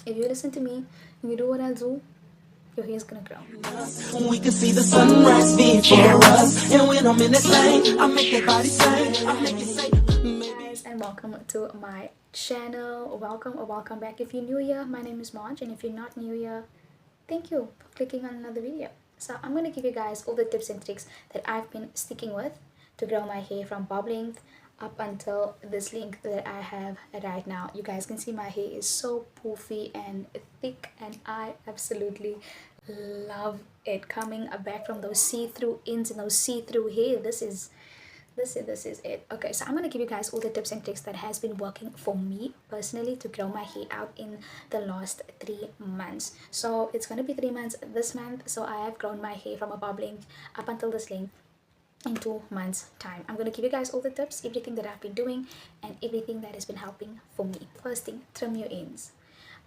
If you listen to me and you do what I do, your hair is gonna grow. We can see the sunrise before us, and when I'm in this lane, I make that body say, I make it say. Guys, and welcome to my channel. Welcome or welcome back. If you're new here, my name is Marge, and if you're not new here, thank you for clicking on another video. So I'm gonna give you guys all the tips and tricks that I've been sticking with to grow my hair from bob length up until this length that I have right now. You guys can see my hair is so poofy and thick, and I absolutely love it. Coming back from those see-through ends and those see-through hair, this is it. Okay, so I'm gonna give you guys all the tips and tricks that has been working for me personally to grow my hair out in the last 3 months. So it's gonna be 3 months this month. So I have grown my hair from a bob length up until this length in 2 months time. I'm gonna give you guys all the tips, everything that I've been doing, and everything that has been helping for me. First thing, trim your ends.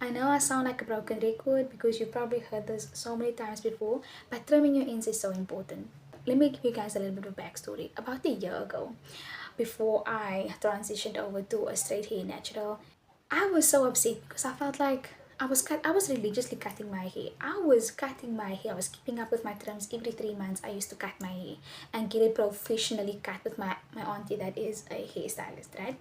I know I sound like a broken record because you've probably heard this so many times before, but trimming your ends is so important. Let me give you guys a little bit of backstory. About a year ago, before I transitioned over to a straight hair natural, I was so upset because I felt like I was religiously cutting my hair. I was cutting my hair. I was keeping up with my trims every 3 months. I used to cut my hair and get it professionally cut with my auntie that is a hairstylist, right?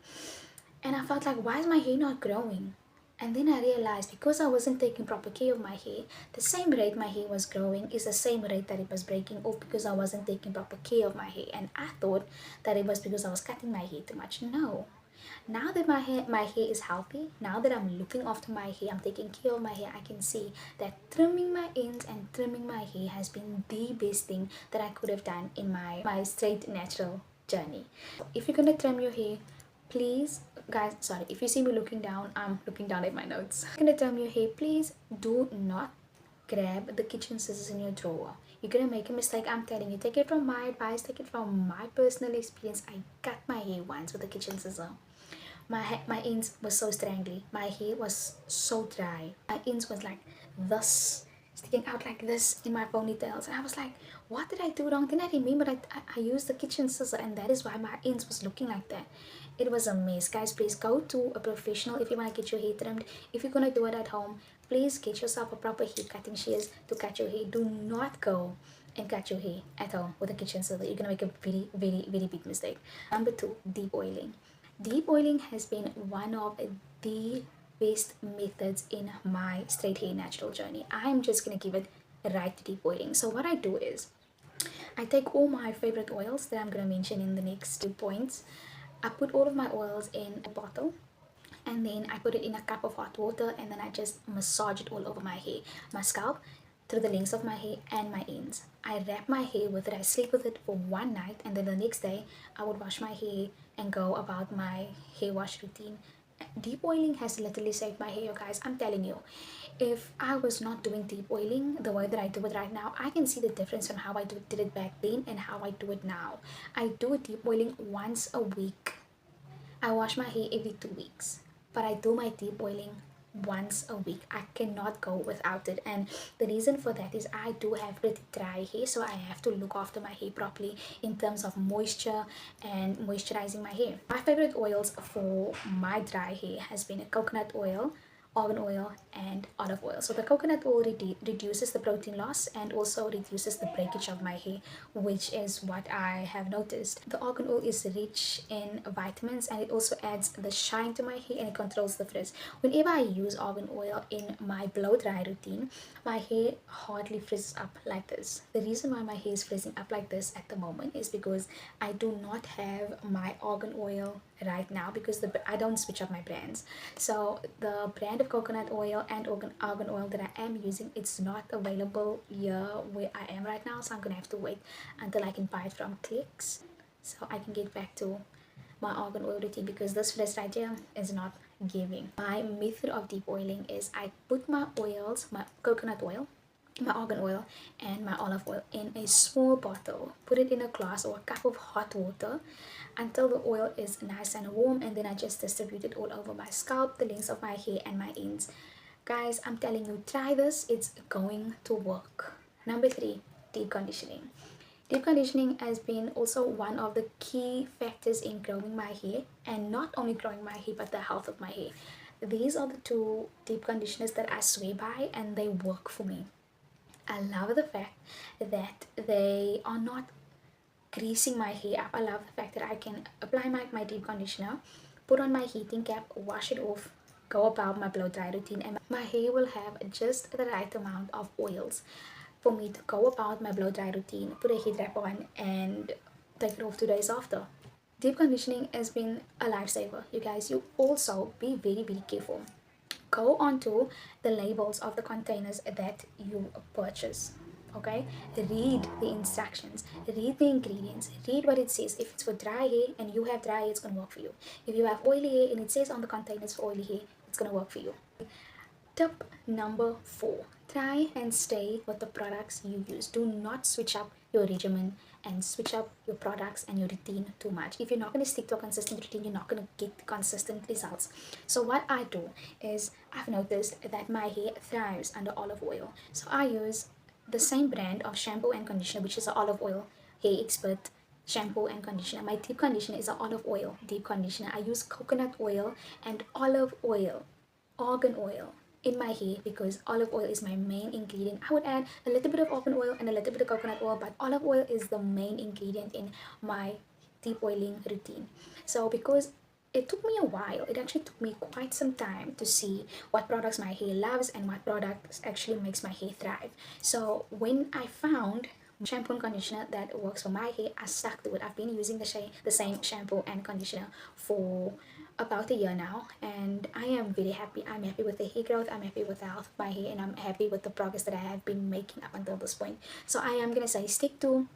And I felt like, why is my hair not growing? And then I realized because I wasn't taking proper care of my hair, the same rate my hair was growing is the same rate that it was breaking off because I wasn't taking proper care of my hair. And I thought that it was because I was cutting my hair too much. No. Now that my hair is healthy, now that I'm looking after my hair, I'm taking care of my hair, I can see that trimming my ends and trimming my hair has been the best thing that I could have done in my straight natural journey. If you're gonna trim your hair, please guys, sorry, if you see me looking down, I'm looking down at my notes. If you're gonna trim your hair, please do not grab the kitchen scissors in your drawer. You're gonna make a mistake, I'm telling you. Take it from my advice, take it from my personal experience. I cut my hair once with a kitchen scissor. My ends was so strangly. My hair was so dry. My ends was like this, sticking out like this in my ponytails. And I was like, what did I do wrong? Then I remembered I used the kitchen scissor, and that is why my ends was looking like that. It was a mess. Guys, please go to a professional if you want to get your hair trimmed. If you're going to do it at home, please get yourself a proper hair cutting shears to cut your hair. Do not go and cut your hair at home with a kitchen scissor. You're going to make a very, very, very big mistake. Number 2, deep oiling. Deep oiling has been one of the best methods in my straight hair natural journey. I'm just going to give it right to deep oiling. So what I do is I take all my favorite oils that I'm going to mention in the next 2 points. I put all of my oils in a bottle, and then I put it in a cup of hot water, and then I just massage it all over my hair, my scalp, through the lengths of my hair and my ends. I wrap my hair with it, I sleep with it for one night, and then the next day I would wash my hair and go about my hair wash routine. Deep oiling has literally saved my hair, guys. I'm telling you, if I was not doing deep oiling the way that I do it right now, I can see the difference from how I did it back then and how I do it now. I do deep oiling once a week. I wash my hair every 2 weeks, but I do my deep oiling once a week. I cannot go without it, and the reason for that is I do have pretty dry hair, so I have to look after my hair properly in terms of moisture and moisturizing my hair. My favorite oils for my dry hair has been a coconut oil, argan oil, and olive oil. So the coconut oil reduces the protein loss and also reduces the breakage of my hair, which is what I have noticed. The argan oil is rich in vitamins, and it also adds the shine to my hair, and it controls the frizz. Whenever I use argan oil in my blow dry routine, my hair hardly frizzes up like this. The reason why my hair is frizzing up like this at the moment is because I do not have my argan oil right now, because I don't switch up my brands. So the brand of coconut oil and argan oil that I am using, it's not available here where I am right now, so I'm gonna have to wait until I can buy it from Clicks so I can get back to my argan oil routine, because this frizz right here is not giving. My method of deep oiling is I put my oils, my coconut oil, my argan oil, and my olive oil in a small bottle, put it in a glass or a cup of hot water until the oil is nice and warm, and then I just distribute it all over my scalp, the lengths of my hair and my ends. Guys, I'm telling you, try this, it's going to work. Number 3, deep conditioning. Deep conditioning has been also one of the key factors in growing my hair, and not only growing my hair but the health of my hair. these are the two deep conditioners that I swear by, and they work for me. I love the fact that they are not greasing my hair up. I love the fact that I can apply my deep conditioner, put on my heating cap, wash it off, go about my blow dry routine, and my hair will have just the right amount of oils for me to go about my blow dry routine, put a heat wrap on, and take it off 2 days after. Deep conditioning has been a lifesaver. You guys, you also be very careful. Go onto the labels of the containers that you purchase. Okay, read the instructions, read the ingredients, read what it says. If it's for dry hair and you have dry hair, it's gonna work for you. If you have oily hair and it says on the containers for oily hair, it's gonna work for you. Tip number 4, try and stay with the products you use. Do not switch up your regimen and switch up your products and your routine too much. If you're not going to stick to a consistent routine, you're not going to get consistent results. So what I do is, I've noticed that my hair thrives under olive oil. So I use the same brand of shampoo and conditioner, which is an olive oil hair expert shampoo and conditioner. My deep conditioner is an olive oil deep conditioner. I use coconut oil and olive oil, argan oil, in my hair because olive oil is my main ingredient. I would add a little bit of argan oil and a little bit of coconut oil, but olive oil is the main ingredient in my deep oiling routine. So because it took me a while, it actually took me quite some time to see what products my hair loves and what products actually makes my hair thrive. So when I found shampoo and conditioner that works for my hair, I stuck to it. I've been using the same shampoo and conditioner for about a year now, and I am very happy. I'm happy with the hair growth, I'm happy with the health of my hair, and I'm happy with the progress that I have been making up until this point. So I am gonna say, stick to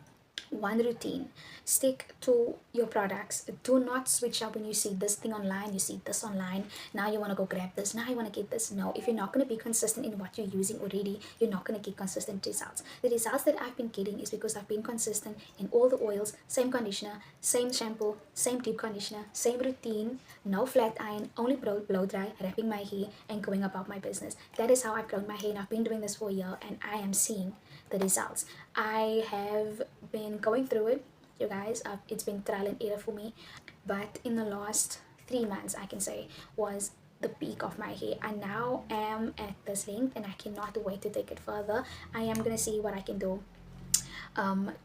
one routine, stick to your products. Do not switch up when you see this thing online, you see this online, now you want to go grab this, now you want to get this. No, if you're not going to be consistent in what you're using already, you're not going to get consistent results. The results that I've been getting is because I've been consistent in all the oils, same conditioner, same shampoo, same deep conditioner, same routine, no flat iron, only blow dry, wrapping my hair and going about my business. That is how I've grown my hair, and I've been doing this for a year, and I am seeing the results. I have been going through it, you guys. It's been trial and error for me, but in the last 3 months, I can say, was the peak of my hair. I now am at this length, and I cannot wait to take it further. I am gonna see what I can do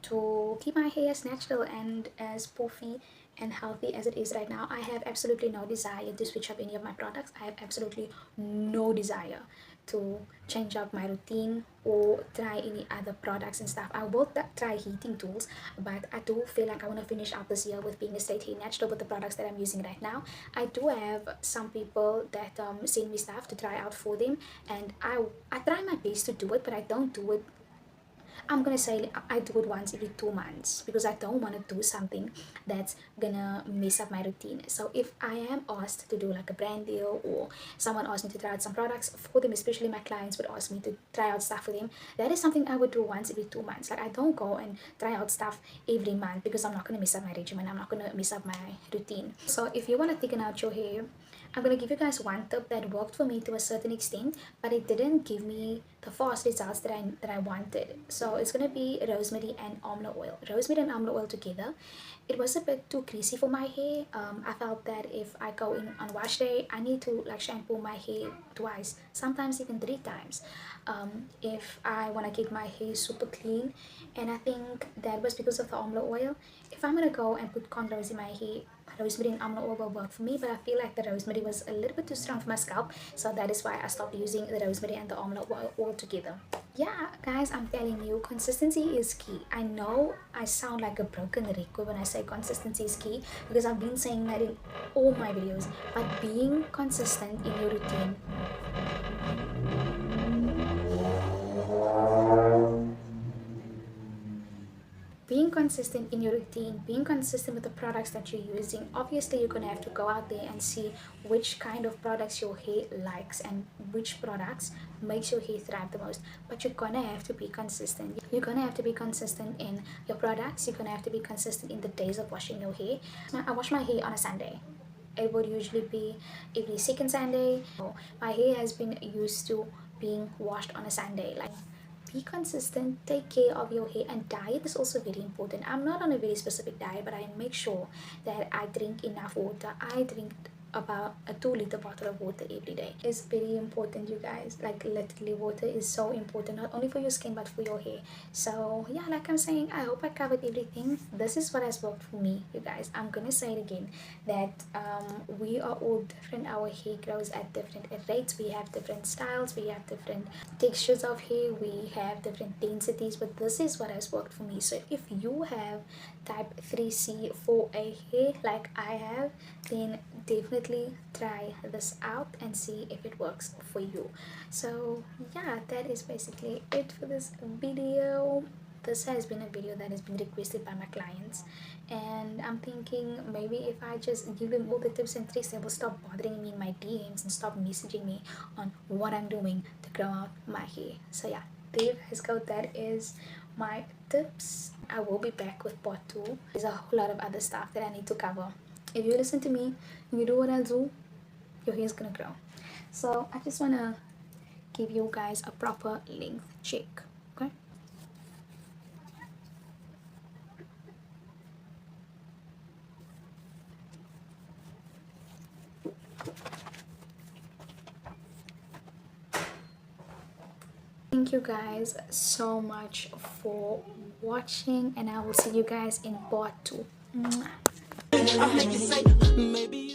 to keep my hair as natural and as puffy and healthy as it is right now. I have absolutely no desire to switch up any of my products. I have absolutely no desire to change up my routine or try any other products and stuff. I will try heating tools, but I do feel like I want to finish out this year with being a straight hair natural with the products that I'm using right now. I do have some people that send me stuff to try out for them, and I try my best to do it, but I don't do it. I'm gonna say I do it once every 2 months because I don't want to do something that's gonna mess up my routine. So if I am asked to do like a brand deal, or someone asked me to try out some products for them, especially my clients would ask me to try out stuff for them, that is something I would do once every 2 months. Like, I don't go and try out stuff every month because I'm not gonna mess up my regimen, I'm not gonna mess up my routine. So if you want to thicken out your hair, I'm gonna give you guys one tip that worked for me to a certain extent, but it didn't give me the fast results that I wanted. So it's gonna be rosemary and almond oil. Rosemary and almond oil together. It was a bit too greasy for my hair. I felt that if I go in on wash day, I need to like shampoo my hair twice, sometimes even 3 times, if I want to keep my hair super clean. And I think that was because of the almond oil. If I'm gonna go and put cornrows in my hair, rosemary and almond oil will work for me, but I feel like the rosemary was a little bit too strong for my scalp, so that is why I stopped using the rosemary and the almond oil altogether. Yeah, guys, I'm telling you, consistency is key. I know I sound like a broken record when I say consistency is key because I've been saying that in all my videos, but being consistent in your routine, being consistent in your routine, being consistent with the products that you're using. Obviously, you're gonna have to go out there and see which kind of products your hair likes and which products makes your hair thrive the most. But you're gonna have to be consistent. You're gonna have to be consistent in your products. You're gonna have to be consistent in the days of washing your hair. I wash my hair on a Sunday. It would usually be every second Sunday. My hair has been used to being washed on a Sunday. Like, be consistent, take care of your hair, and diet is also very important. I'm not on a very specific diet, but I make sure that I drink enough water. I drink about a 2 liter bottle of water every day is very important, you guys. Like literally, water is so important, not only for your skin but for your hair. So yeah, like I'm saying, I hope I covered everything. This is what has worked for me, you guys. I'm gonna say it again, that we are all different. Our hair grows at different rates. We have different styles, we have different textures of hair, we have different densities, but this is what has worked for me. So if you have type 3C for a hair like I have, then definitely try this out and see if it works for you. So yeah, that is basically it for this video. This has been a video that has been requested by my clients, and I'm thinking maybe if I just give them all the tips and tricks, they will stop bothering me in my DMs and stop messaging me on what I'm doing to grow out my hair. So yeah, there you guys go. That is my tips. I will be back with part 2. There's a whole lot of other stuff that I need to cover. If you listen to me and you do what I do, your hair is gonna grow. So I just wanna give you guys a proper length check. Okay. Thank you guys so much for watching, and I will see you guys in part 2. I make it say, maybe